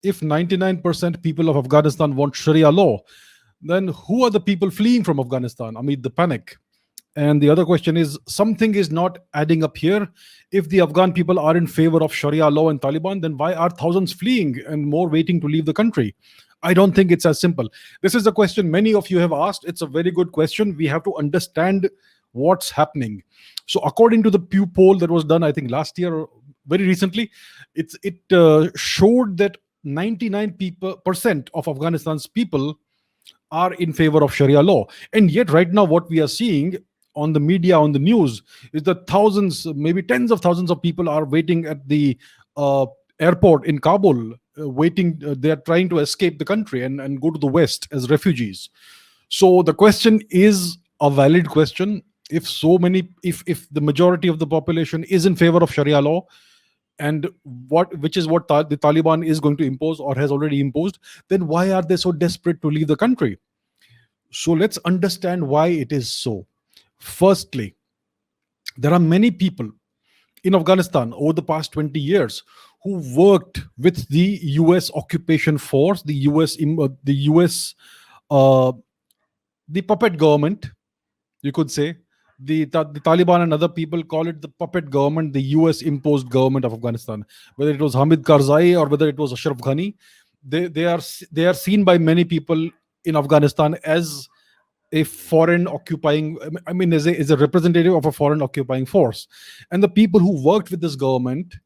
If 99% people of Afghanistan want Sharia law, then who are the people fleeing from Afghanistan amid the panic? And the other question is, something is not adding up here. If the Afghan people are in favor of Sharia law and Taliban, then why are thousands fleeing and more waiting to leave the country? I don't think it's as simple. This is a question many of you have asked. It's a very good question. We have to understand what's happening. So, according to the Pew poll that was done, I think last year or very recently, it showed that 99% of Afghanistan's people are in favor of Sharia law. And yet, right now, what we are seeing on the media, on the news, is that thousands, maybe tens of thousands of people are waiting at the uh, airport in Kabul, waiting. They are trying to escape the country and go to the West as refugees. So the question is a valid question. If so many, if the majority of the population is in favor of Sharia law, and which is what the Taliban is going to impose or has already imposed, then why are they so desperate to leave the country? So let's understand why it is so. Firstly, there are many people in Afghanistan over the past 20 years who worked with the US occupation force, the US, uh, the puppet government, you could say. The Taliban and other people call it the puppet government, the US imposed government of Afghanistan. Whether it was Hamid Karzai or whether it was Ashraf Ghani, they are seen by many people in Afghanistan as a foreign occupying, I mean, as a representative of a foreign occupying force. And the people who worked with this government,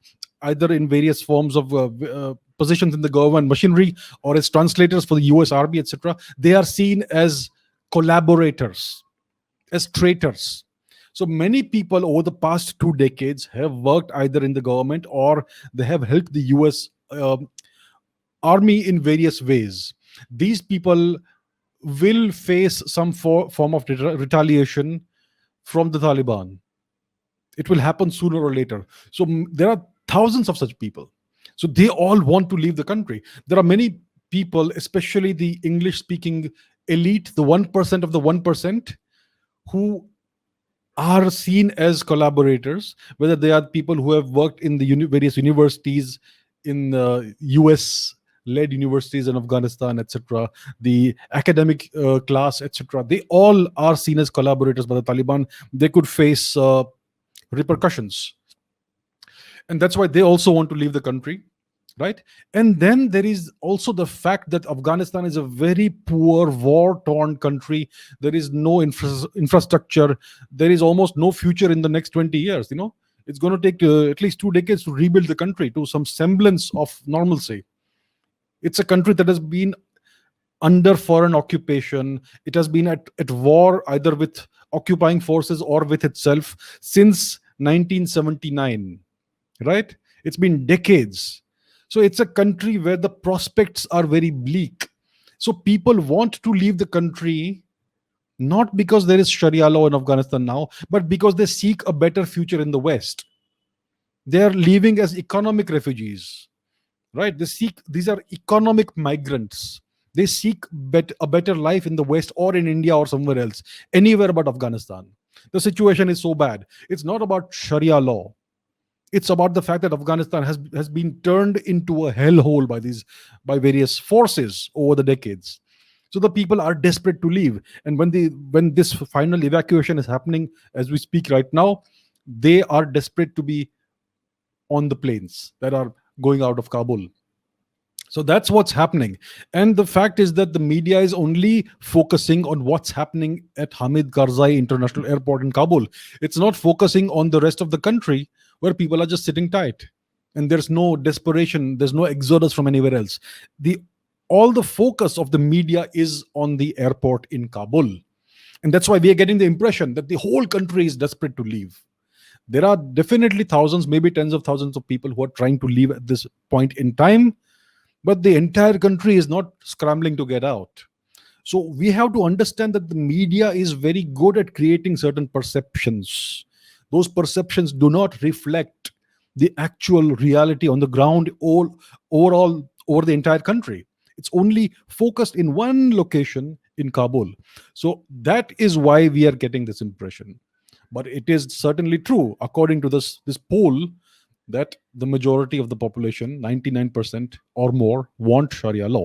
either in various forms of positions in the government machinery or as translators for the US Army, etc., they are seen as collaborators, as traitors. So many people over the past 2 decades have worked either in the government or they have helped the US army in various ways. These people will face some form of retaliation from the Taliban. It will happen sooner or later. So there are thousands of such people. So they all want to leave the country. There are many people, especially the English speaking elite, the 1% of the 1%, who are seen as collaborators, whether they are people who have worked in the various universities in US led universities in Afghanistan, etc., the academic class, etc. They all are seen as collaborators by the Taliban. They could face repercussions. And that's why they also want to leave the country, right? And then there is also the fact that Afghanistan is a very poor, war torn country. There is no infrastructure. There is almost no future in the next 20 years. It's going to take at least 2 decades to rebuild the country to some semblance of normalcy. It's a country that has been under foreign occupation. It has been at war either with occupying forces or with itself since 1979, right? It's been decades. So it's a country where the prospects are very bleak. So people want to leave the country not because there is Sharia law in Afghanistan now, but because they seek a better future in the West. They are leaving as economic refugees, right? These are economic migrants. They seek a better life in the West or in India or somewhere else, anywhere but Afghanistan. The situation is so bad. It's not about Sharia law. It's about the fact that Afghanistan has been turned into a hellhole by various forces over the decades. So the people are desperate to leave, and when this final evacuation is happening as we speak right now, they are desperate to be on the planes that are going out of Kabul. So that's what's happening. And the fact is that the media is only focusing on what's happening at Hamid Karzai International Airport in Kabul. It's not focusing on the rest of the country where people are just sitting tight. And there's no desperation, there's no exodus from anywhere else. The All the focus of the media is on the airport in Kabul. And that's why we are getting the impression that the whole country is desperate to leave. There are definitely thousands, maybe tens of thousands of people who are trying to leave at this point in time, but the entire country is not scrambling to get out. So we have to understand that the media is very good at creating certain perceptions. Those perceptions do not reflect the actual reality on the ground all overall over the entire country. It's only focused in one location in Kabul. So that is why we are getting this impression. But it is certainly true, according to this poll, that the majority of the population, 99% or more, want Sharia law.